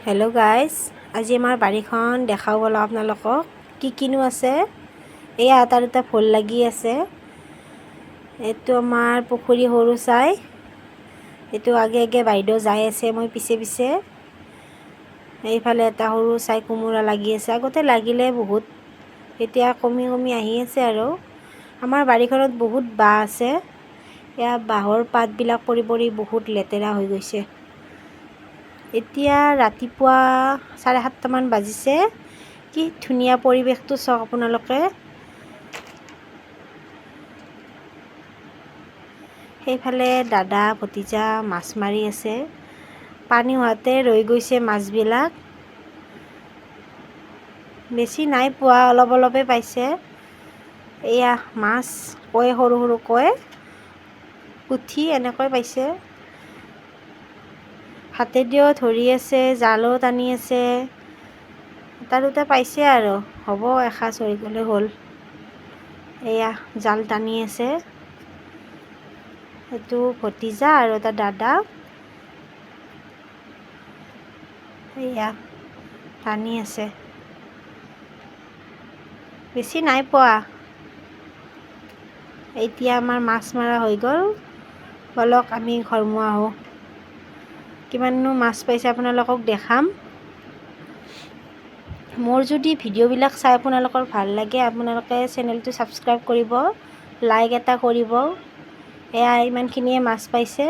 Hello' guys, আজি আমাৰ বাৰীখন দেখাওঁ ব'লা আপোনালোকক কি কিনো আছে। এয়া এটা দুটা ভোল লাগি আছে। এইটো আমাৰ পুখুৰী সৰু চাই। এইটো আগে আগে বাইদেউ যাই আছে, মই পিছে পিছে। এইফালে এটা সৰু চাই কোমোৰা লাগি আছে। আগতে লাগিলে বহুত, এতিয়া কমি কমি আহি আছে আৰু। আমাৰ বাৰীখনত বহুত বাঁহ আছে। এয়া বাঁহৰ পাতবিলাক পৰি পৰি বহুত লেতেৰা হৈ গৈছে। এতিয়া ৰাতিপুৱা 7:30মান বাজিছে। কি ধুনীয়া পৰিৱেশটো চাওক আপোনালোকে। সেইফালে দাদা ভতিজা মাছ মাৰি আছে। পানী হোৱাতে ৰৈ গৈছে মাছবিলাক। বেছি নাই পোৱা, অলপ অলপে পাইছে। এয়া মাছ কয়, সৰু সৰুকৈ পুঠি এনেকৈ পাইছে। হাতেদিও ধৰি আছে, জালো টানি আছে। এটা দুটা পাইছে আৰু হ'ব, এসাঁজ হৈ গ'লে হ'ল। এয়া জাল টানি আছে। সেইটো ভতিজা আৰু এটা দাদা। এয়া টানি আছে। বেছি নাই পোৱা। এতিয়া আমাৰ মাছ মৰা হৈ গ'ল। ব'লক আমি ঘৰমুৱা আহোঁ। কিমাননো মাছ পাইছে আপোনালোকক দেখাম। মোৰ যদি ভিডিঅ'বিলাক চাই আপোনালোকৰ ভাল লাগে, আপোনালোকে চেনেলটো ছাবস্ক্ৰাইব কৰিব, লাইক এটা কৰিব। এয়া ইমানখিনিয়ে মাছ পাইছে।